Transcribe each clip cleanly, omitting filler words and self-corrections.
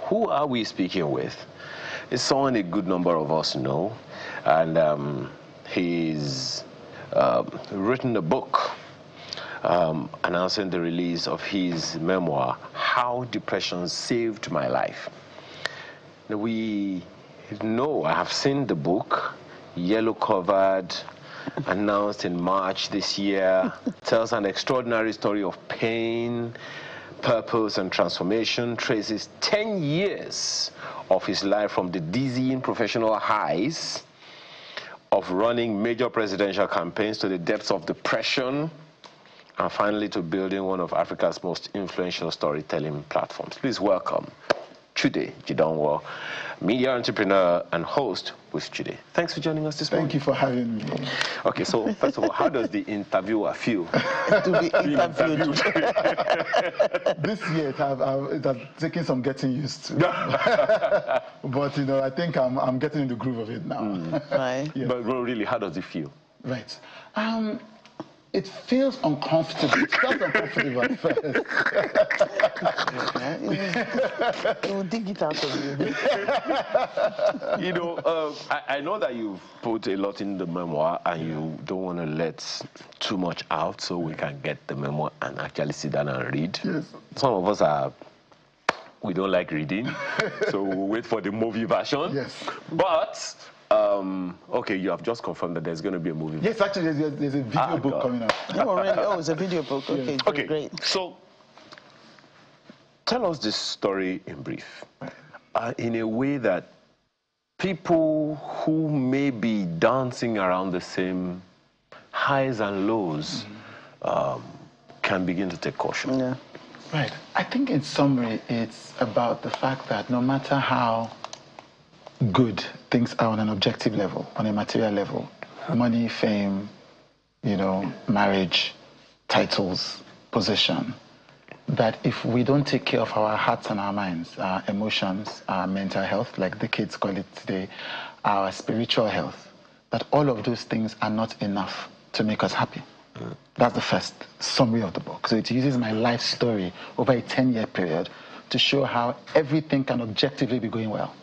who are we speaking with? It's someone a good number of us know, and he's written a book announcing the release of his memoir, How Depression Saved My Life. Now, we know, I have seen the book, yellow covered, announced in March this year, tells an extraordinary story of pain, purpose, and transformation, traces 10 years of his life from the dizzying professional highs of running major presidential campaigns to the depths of depression, and finally to building one of Africa's most influential storytelling platforms. Please welcome Chude, Jideonwo, media entrepreneur and host with Chude. Thanks for joining us this morning. Thank you for having me. Okay, so first of all, how does the interviewer feel to be interviewed? This year it has taken some getting used to. But you know, I think I'm getting in the groove of it now. Right. Yeah. But really, how does it feel? Right. It feels uncomfortable. It felt uncomfortable at first. It will dig it out of you. You know, I know that you've put a lot in the memoir and you don't want to let too much out so we can get the memoir and actually sit down and read. Yes. Some of us we don't like reading, so we'll wait for the movie version. Yes. But, okay, you have just confirmed that there's going to be a movie. Yes, actually, there's a video book coming out. Oh, really? Oh, it's a video book. Okay, Yes. Okay, great. So tell us this story in brief, in a way that people who may be dancing around the same highs and lows can begin to take caution. Yeah. Right. I think in summary, it's about the fact that no matter how good things are on an objective level, on a material level, money, fame, you know, marriage, titles, position, that if we don't take care of our hearts and our minds, our emotions, our mental health, like the kids call it today, our spiritual health, that all of those things are not enough to make us happy. That's the first summary of the book. So it uses my life story over a 10-year period to show how everything can objectively be going well.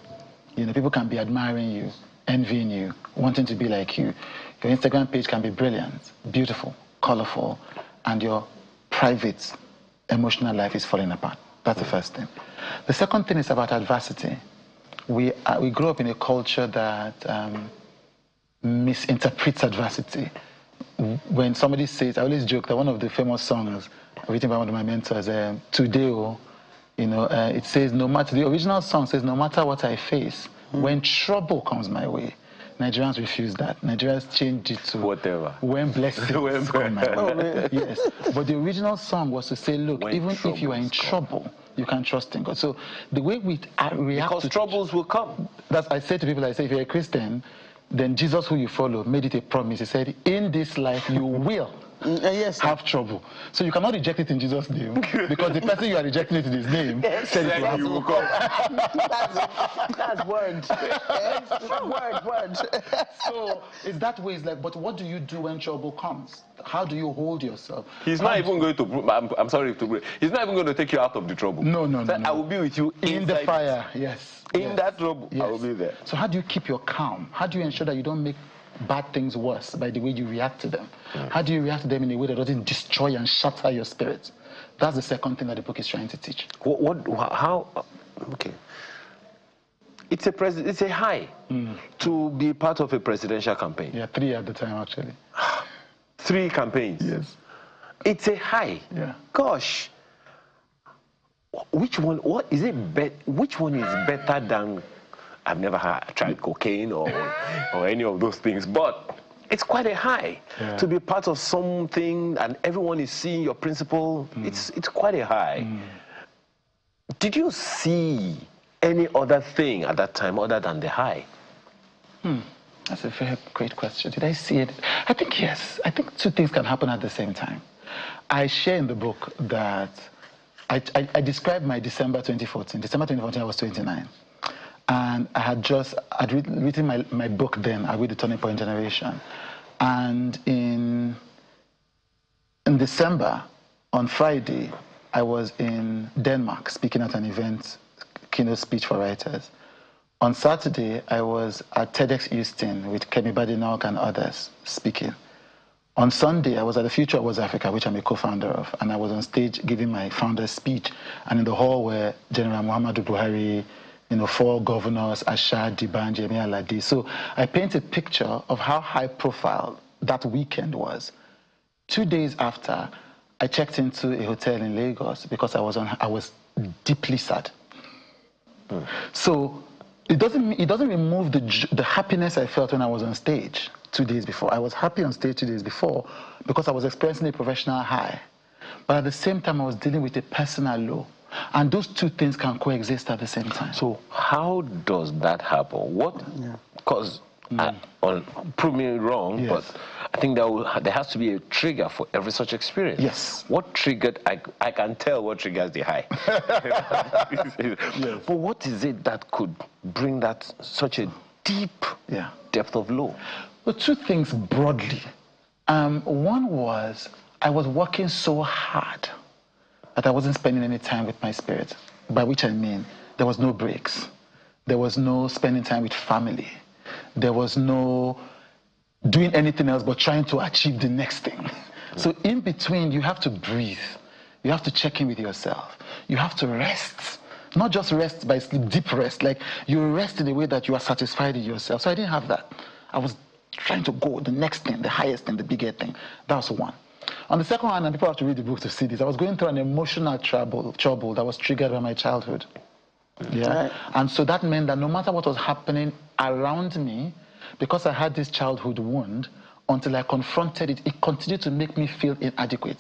You know, people can be admiring you, envying you, wanting to be like you. Your Instagram page can be brilliant, beautiful, colorful, and your private emotional life is falling apart. That's the first thing. The second thing is about adversity. We grew up in a culture that misinterprets adversity. When somebody says, I always joke that one of the famous songs written by one of my mentors, Jideonwo, you know, it says, the original song says, no matter what I face, when trouble comes my way, Nigerians refuse that. Nigerians changed it to whatever. When blessings come my way. Oh, really? Yes. But the original song was to say, look, even if you are in trouble, you can trust in God. So the way we react because troubles will come. That's I say to people, I say, if you're a Christian, then Jesus, who you follow, made it a promise. He said, in this life you will have trouble. So you cannot reject it in Jesus' name, because the person you are rejecting it in his name said it will come. That's word. Word. So it's that way. It's like, but what do you do when trouble comes? How do you hold yourself? He's not even going to, I'm sorry to, he's not even going to take you out of the trouble. No. I will be with you in the fire, yes. In that trouble, yes. I will be there. So how do you keep your calm? How do you ensure that you don't make bad things worse by the way you react to them? How do you react to them in a way that doesn't destroy and shatter your spirit? That's the second thing that the book is trying to teach. How? Okay. It's a high to be part of a presidential campaign. Yeah, 3 at the time, actually. 3 campaigns. Yes. It's a high. Yeah. Gosh. Which one? Which one is better than? I've never tried cocaine or any of those things, but it's quite a high to be part of something and everyone is seeing your principle. It's quite a high. Did you see any other thing at that time other than the high? That's a very great question. Did I see it? I think yes. I think 2 things can happen at the same time. I share in the book that I described my December 2014. December 2014, I was 29. And I'd written my book then, I read The Turning Point Generation. And in December, on Friday, I was in Denmark speaking at an event keynote speech for writers. On Saturday, I was at TEDx Houston with Kemi Badenoch and others speaking. On Sunday, I was at the Future of West Africa, which I'm a co-founder of, and I was on stage giving my founder's speech. And in the hall were General Muhammadu Buhari, 4 governors, Asha, Dibanji, Emi Alade. So I paint a picture of how high profile that weekend was. 2 days after, I checked into a hotel in Lagos because I was deeply sad. So it doesn't remove the happiness I felt when I was on stage 2 days before. I was happy on stage 2 days before because I was experiencing a professional high. But at the same time, I was dealing with a personal low. And those two things can coexist at the same time. So how does that happen? What? Because prove me wrong, yes. but I think there has to be a trigger for every such experience. Yes. What triggered? I can tell what triggers the high. Yes. But what is it that could bring that such a deep depth of low? Well, two things broadly. One was I was working so hard that I wasn't spending any time with my spirit, by which I mean there was no breaks. There was no spending time with family. There was no doing anything else but trying to achieve the next thing. So in between, you have to breathe. You have to check in with yourself. You have to rest. Not just rest by sleep, deep rest. Like you rest in a way that you are satisfied in yourself. So I didn't have that. I was trying to go the next thing, the highest thing, the bigger thing. That was one. On the second hand, and people have to read the book to see this, I was going through an emotional trouble that was triggered by my childhood. Yeah. And so that meant that no matter what was happening around me, because I had this childhood wound, until I confronted it, it continued to make me feel inadequate.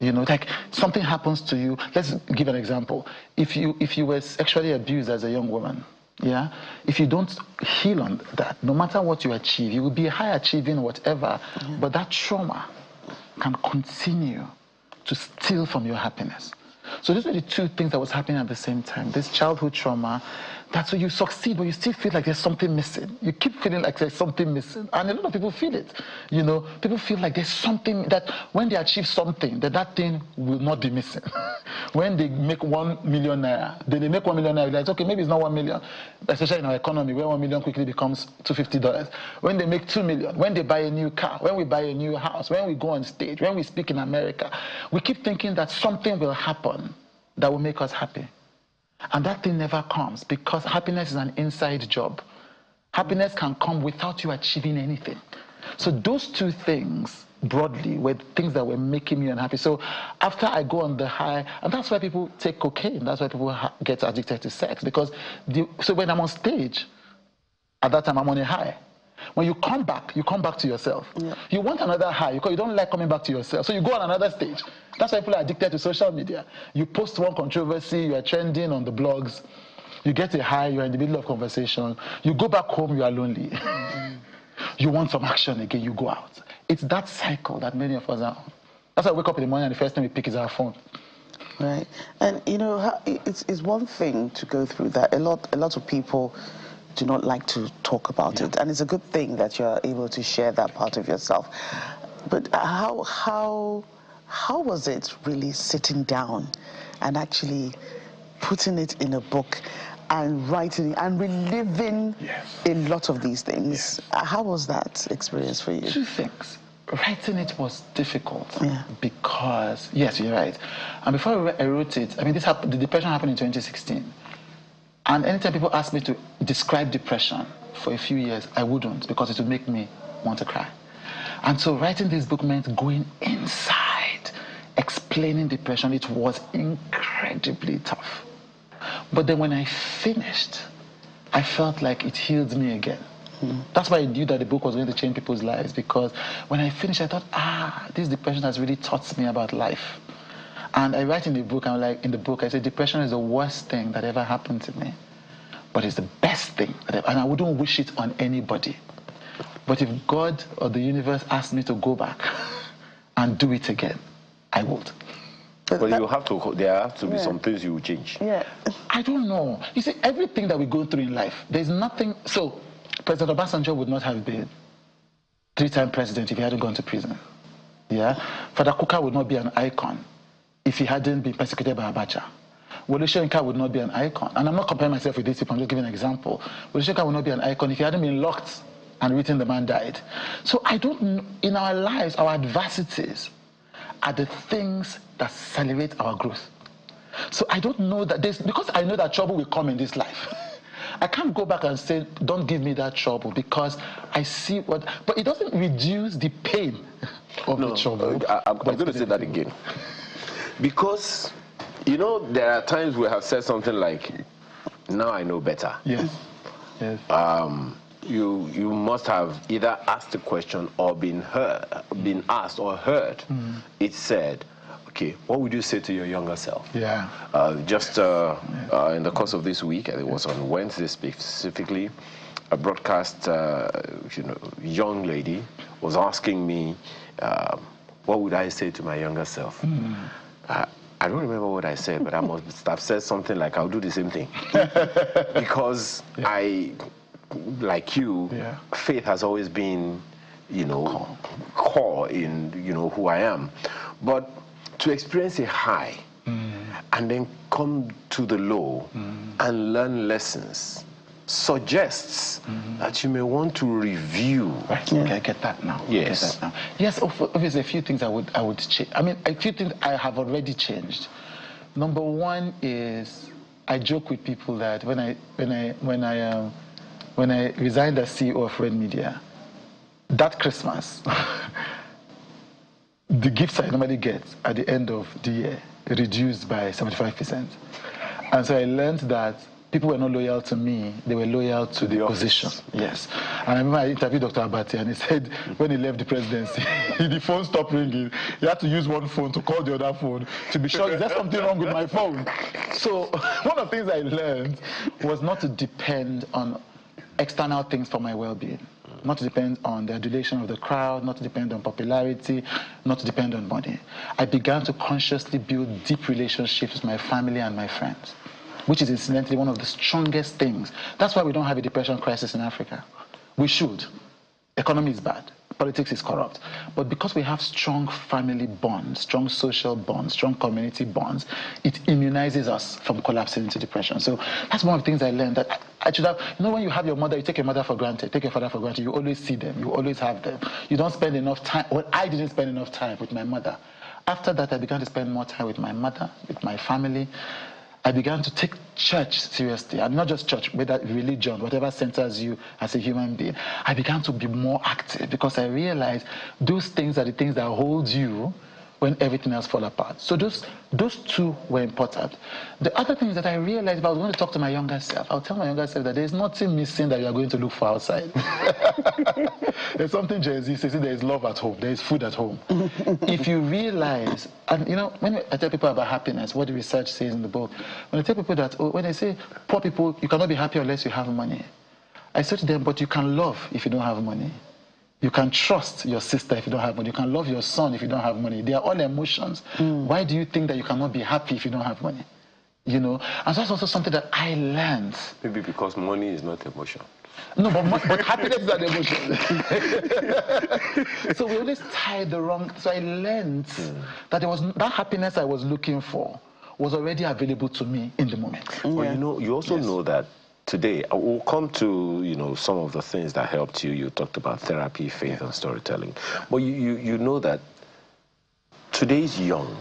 Like something happens to you. Let's give an example. If you were sexually abused as a young woman, if you don't heal on that, no matter what you achieve, you will be high achieving whatever, but that trauma can continue to steal from your happiness. So these were the two things that was happening at the same time. This childhood trauma, that's where you succeed, but you still feel like there's something missing. You keep feeling like there's something missing. And a lot of people feel it. People feel like there's something that when they achieve something, that thing will not be missing. When they make 1 million naira, then they make 1 million naira, like, okay, maybe it's not 1 million, especially in our economy, where 1 million quickly becomes $250. When they make 2 million, when they buy a new car, when we buy a new house, when we go on stage, when we speak in America, we keep thinking that something will happen that will make us happy. And that thing never comes because happiness is an inside job. Happiness can come without you achieving anything. So those two things, broadly, were things that were making me unhappy. So after I go on the high, and that's why people take cocaine, that's why people get addicted to sex, because so when I'm on stage, at that time I'm on a high. When you come back to yourself. Yeah. You want another high because you don't like coming back to yourself. So you go on another stage. That's why people are addicted to social media. You post one controversy, you are trending on the blogs, you get a high, you're in the middle of conversation. You go back home, you are lonely. You want some action again, you go out. It's that cycle that many of us are on. That's why I wake up in the morning and the first thing we pick is our phone. Right. And it's one thing to go through that. A lot of people do not like to talk about it, and it's a good thing that you're able to share that part of yourself. But how was it really sitting down and actually putting it in a book and writing and reliving a lot of these things? How was that experience for you? Two things. Writing it was difficult because, yes, you're right. And before I wrote it, the depression happened in 2016. And anytime people ask me to describe depression for a few years, I wouldn't, because it would make me want to cry. And so writing this book meant going inside, explaining depression. It was incredibly tough. But then when I finished, I felt like it healed me again. That's why I knew that the book was going to change people's lives, because when I finished, I thought, this depression has really taught me about life. And I write in the book, I say, depression is the worst thing that ever happened to me, but it's the best thing, and I wouldn't wish it on anybody. But if God or the universe asked me to go back and do it again, I would. But there have to be some things you will change. Yeah. I don't know. You see, everything that we go through in life, there's nothing. So President Obasanjo would not have been 3-time president if he hadn't gone to prison. Yeah? Father Kuka would not be an icon if he hadn't been persecuted by Abacha. Wole Soyinka would not be an icon. And I'm not comparing myself with these people, I'm just giving an example. Wole Soyinka would not be an icon if he hadn't been locked and written the man died. So I don't, in our lives, our adversities are the things that celebrate our growth. So I don't know that because I know that trouble will come in this life. I can't go back and say, don't give me that trouble, because I see but it doesn't reduce the pain of the trouble. I'm going to say that again. Because, you know, there are times we have said something like, now I know better. Yes. Yes. You must have either asked a question or been asked or heard it said, okay, what would you say to your younger self? Yeah. In the course of this week, it was on Wednesday specifically, a broadcast, young lady was asking me, what would I say to my younger self? I don't remember what I said, but I must have said something like, I'll do the same thing. Because like you, faith has always been, core in, who I am. But to experience a high and then come to the low and learn lessons suggests that you may want to review. Right. Okay, I get that now. Yes. Yes, obviously a few things I would change. I mean, a few things I have already changed. Number one is I joke with people that when I resigned as CEO of Red Media, that Christmas, the gifts I normally get at the end of the year reduced by 75%. And so I learned that people were not loyal to me, they were loyal to the position. Yes. And I remember I interviewed Dr. Abati, and he said when he left the presidency, the phone stopped ringing. He had to use one phone to call the other phone to be sure, is there something wrong with my phone? So one of the things I learned was not to depend on external things for my well-being. Not to depend on the adulation of the crowd, not to depend on popularity, not to depend on money. I began to consciously build deep relationships with my family and my friends, which is incidentally one of the strongest things. That's why we don't have a depression crisis in Africa. We should. Economy is bad. Politics is corrupt. But because we have strong family bonds, strong social bonds, strong community bonds, it immunizes us from collapsing into depression. So that's one of the things I learned, that I should have, when you have your mother, you take your mother for granted, take your father for granted, you always see them, you always have them. You don't spend enough time, well, I didn't spend enough time with my mother. After that, I began to spend more time with my mother, with my family. I began to take church seriously, and not just church, whether religion, whatever centers you as a human being. I began to be more active because I realized those things are the things that hold you when everything else falls apart. So those two were important. The other thing is that I realized if I was going to talk to my younger self, I'll tell my younger self that there's nothing missing that you are going to look for outside. There's something Jay-Z says, there is love at home, there is food at home. If you realize, and when I tell people about happiness, what the research says in the book, when I tell people that, when they say poor people, you cannot be happy unless you have money, I say to them, but you can love if you don't have money. You can trust your sister if you don't have money. You can love your son if you don't have money. They are all emotions. Why do you think that you cannot be happy if you don't have money? And that's also something that I learned. Maybe because money is not emotion. No, but happiness is an emotion. So we always tie the wrong. So I learned that that happiness I was looking for was already available to me in the moment. Well, you also know that today, we'll come to, some of the things that helped you. You talked about therapy, faith, and storytelling. But you know that today's young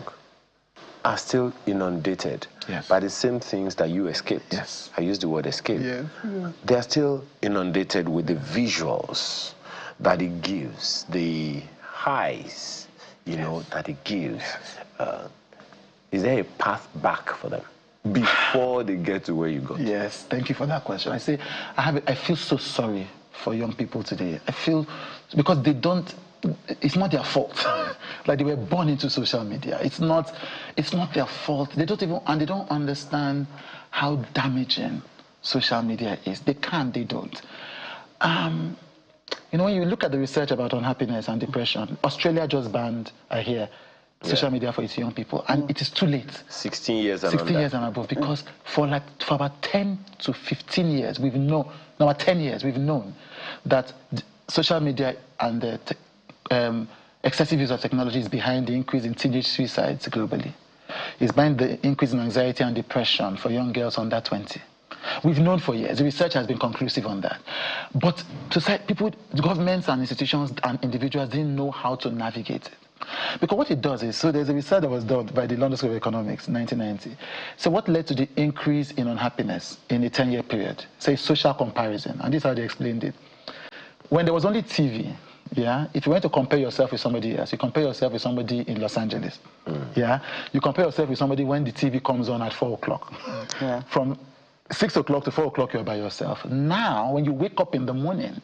are still inundated by the same things that you escaped. Yes. I use the word escape. Yeah. They're still inundated with the visuals that it gives, the highs, that it gives. Is there a path back for them before they get to where you got? Yes, thank you for that question. I feel so sorry for young people today. I feel because it's not their fault. Like they were born into social media. It's not their fault. They don't understand how damaging social media is. They don't. When you look at the research about unhappiness and depression, Australia just banned, I hear, social media for its young people, and it is too late. 16 years and 16 years and above, because for about 10 to 15 years, we've known that social media and the excessive use of technology is behind the increase in teenage suicides globally. is behind the increase in anxiety and depression for young girls under 20. We've known for years. The research has been conclusive on that. But to say people, governments and institutions and individuals didn't know how to navigate it. Because what it does is, so there's a research that was done by the London School of Economics in 1990. So what led to the increase in unhappiness in a 10-year period? Say social comparison. And this is how they explained it. When there was only TV, yeah, if you went to compare yourself with somebody else, you compare yourself with somebody in Los Angeles. Yeah, you compare yourself with somebody when the TV comes on at 4 o'clock. Yeah. From 6 o'clock to 4 o'clock, you're by yourself. Now, when you wake up in the morning,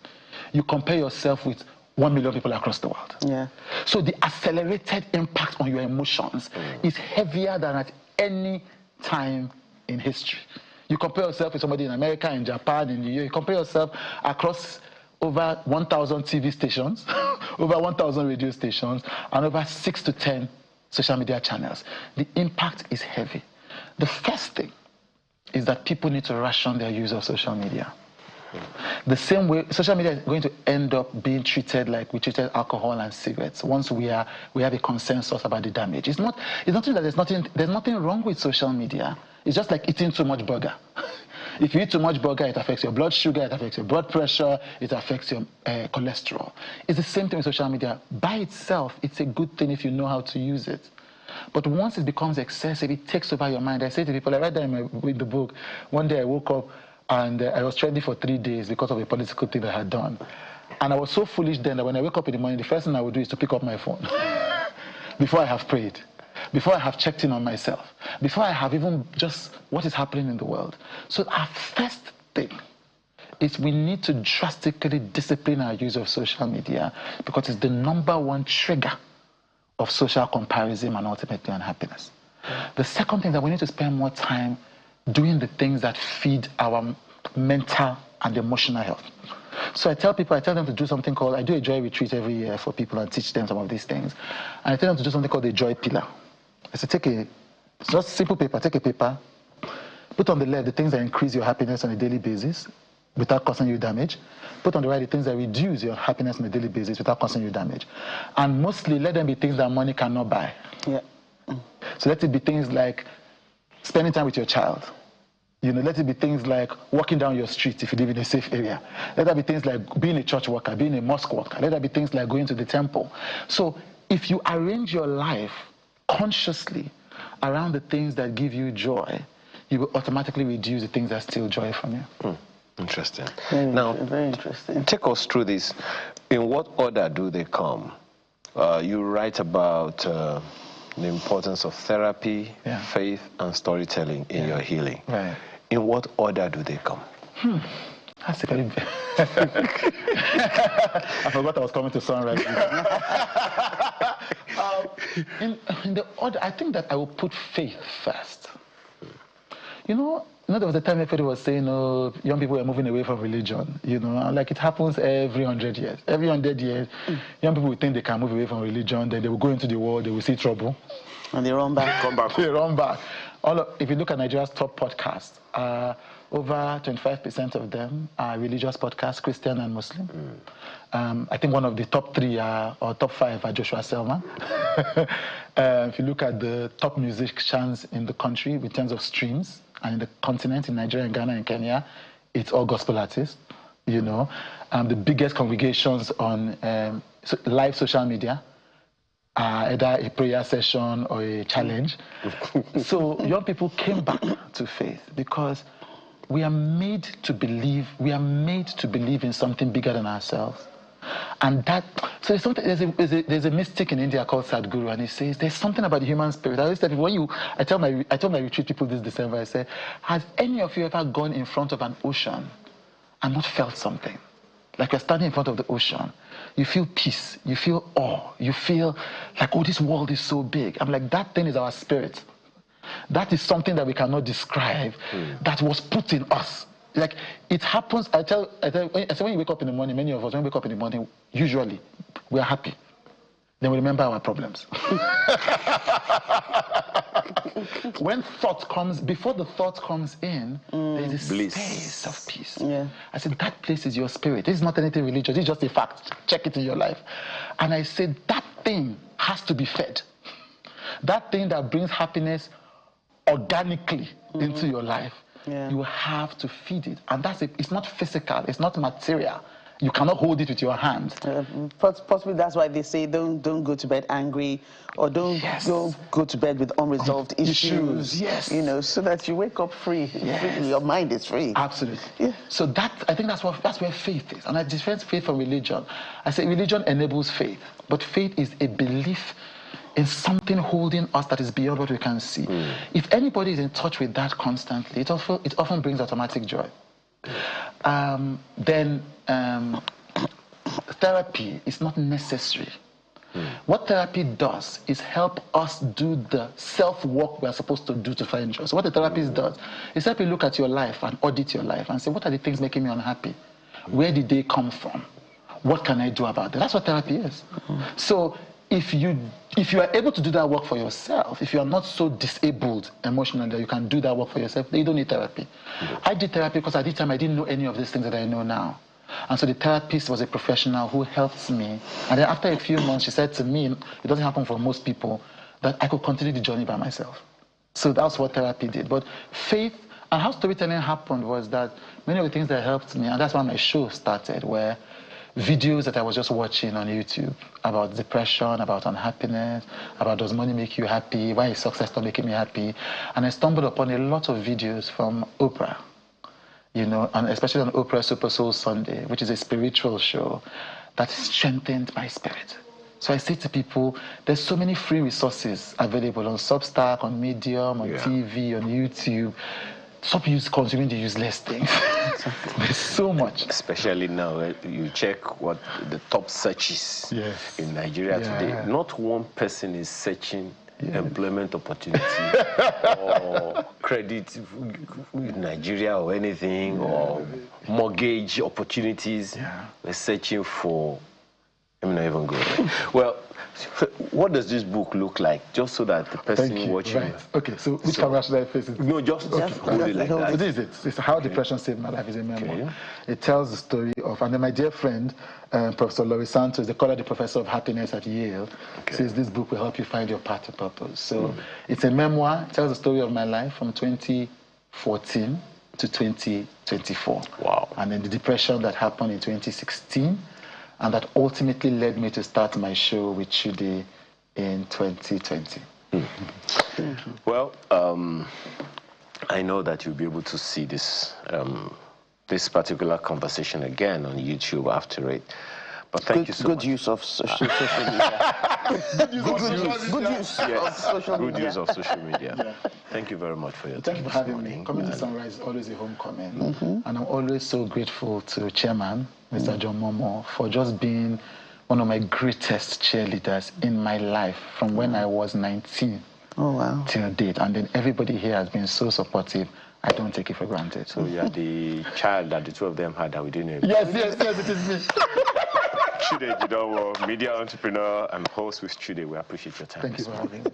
you compare yourself with 1 million people across the world. Yeah. So the accelerated impact on your emotions is heavier than at any time in history. You compare yourself with somebody in America, in Japan, in the EU, you compare yourself across over 1,000 TV stations, over 1,000 radio stations, and over 6 to 10 social media channels. The impact is heavy. The first thing is that people need to ration their use of social media. The same way, social media is going to end up being treated like we treated alcohol and cigarettes once we have a consensus about the damage. It's not that there's nothing wrong with social media. It's just like eating too much burger. If you eat too much burger, it affects your blood sugar, it affects your blood pressure, it affects your cholesterol. It's the same thing with social media. By itself, it's a good thing if you know how to use it. But once it becomes excessive, it takes over your mind. I say to people, I write that in the book, one day I woke up and I was trending for 3 days because of a political thing that I had done. And I was so foolish then that when I wake up in the morning, the first thing I would do is to pick up my phone before I have prayed, before I have checked in on myself, before I have even just what is happening in the world. So our first thing is we need to drastically discipline our use of social media because it's the #1 trigger of social comparison and ultimately unhappiness. The second thing is that we need to spend more time doing the things that feed our mental and emotional health. So I tell them to do something called, I do a joy retreat every year for people and teach them some of these things. And I tell them to do something called the joy pillar. I say it's just simple paper, take a paper, put on the left the things that increase your happiness on a daily basis without causing you damage. Put on the right the things that reduce your happiness on a daily basis without causing you damage. And mostly let them be things that money cannot buy. Yeah. So let it be things like spending time with your child. Let it be things like walking down your street if you live in a safe area. Let that be things like being a church worker, being a mosque worker. Let that be things like going to the temple. So if you arrange your life consciously around the things that give you joy, you will automatically reduce the things that steal joy from you. Interesting. Very interesting. Take us through this. In what order do they come? You write about the importance of therapy, faith, and storytelling in your healing. Right. In what order do they come? That's a very... I forgot I was coming to sunrise. In the order, I think that I will put faith first. There was a time everybody was saying, young people are moving away from religion, like it happens every 100 years. Every 100 years, young people will think they can move away from religion, then they will go into the world, they will see trouble. And they run back. Come back. They run back. If you look at Nigeria's top podcasts, over 25% of them are religious podcasts, Christian and Muslim. I think one of the top 3 or top 5 are Joshua Selman. If you look at the top musicians in the country in terms of streams, and in the continent, in Nigeria, and Ghana, and Kenya, it's all gospel artists, The biggest congregations on live social media are either a prayer session or a challenge. So young people came back to faith because we are made to believe in something bigger than ourselves. And there's a mystic in India called Sadhguru, and he says there's something about the human spirit. I always tell people, I told my retreat people this December, I said, has any of you ever gone in front of an ocean and not felt something? Like you're standing in front of the ocean, you feel peace, you feel awe, you feel like, oh, this world is so big. I'm like, that thing is our spirit. That is something that we cannot describe, that was put in us. Like, it happens, I say when you wake up in the morning, many of us, when we wake up in the morning, usually, we are happy. Then we remember our problems. When thought comes, before the thought comes in, there's a space of peace. Yeah. I said, that place is your spirit. This is not anything religious, it's just a fact. Check it in your life. And I said, that thing has to be fed. That thing that brings happiness organically into your life, you have to feed it. And that's it. It's not physical, it's not material. You cannot hold it with your hands. Possibly that's why they say don't go to bed angry, or don't go to bed with unresolved issues. Yes. You know, so that you wake up free. Yes. Your mind is free. Absolutely. Yeah. So I think that's where faith is. And I differentiate faith from religion. I say religion enables faith, but faith is a belief in something holding us that is beyond what we can see. If anybody is in touch with that constantly, it often brings automatic joy. Then therapy is not necessary. What therapy does is help us do the self-work we are supposed to do to find joy. So what the therapist does is help you look at your life and audit your life and say, what are the things making me unhappy? Where did they come from? What can I do about it? That's what therapy is. So if you are able to do that work for yourself, if you are not so disabled emotionally that you can do that work for yourself, then you don't need therapy. I did therapy because at the time I didn't know any of these things that I know now. And so the therapist was a professional who helped me. And then after a few months, she said to me, it doesn't happen for most people, that I could continue the journey by myself. So that's what therapy did. But faith and how storytelling happened was that many of the things that helped me, and that's why my show started, were videos that I was just watching on YouTube about depression, about unhappiness, about does money make you happy, why is success not making me happy. And I stumbled upon a lot of videos from Oprah, you know, and especially on Oprah Super Soul Sunday, which is a spiritual show that strengthened my spirit. So I say to people, there's so many free resources available on Substack, on Medium, on TV, on YouTube. Stop consuming the useless things. There's so much. Especially now, you check what the top searches in Nigeria today. Not one person is searching employment opportunity or credit with Nigeria or anything, or mortgage opportunities. We're searching for. Let me not even go there. Well, what does this book look like? Just so that the person watching. Right. Okay, so which camera should I face it? No, just hold it like that. So this is it. It's How Depression Saved My Life. Is a memoir. It tells the story of, and then my dear friend, Professor Laurie Santos, they call her the Professor of Happiness at Yale, says this book will help you find your path to purpose. So it's a memoir. It tells the story of my life from 2014 to 2024. Wow. And then the depression that happened in 2016. And that ultimately led me to start my show with Chude in 2020. Well, I know that you'll be able to see this this particular conversation again on YouTube after it. But thank you so much. Good use of social media. Good use of social media. Thank you very much for your time. Thank you for having me. Coming to Sunrise is always a homecoming. And I'm always so grateful to Chairman, Mr. John Momo, for just being one of my greatest cheerleaders in my life from when I was 19 till date. And then everybody here has been so supportive. I don't take it for granted. So you are the child that the two of them had that we didn't know. Yes, it is me. Chude Jideonwo, media entrepreneur and host with Chude. We appreciate your time. Thank you for having me.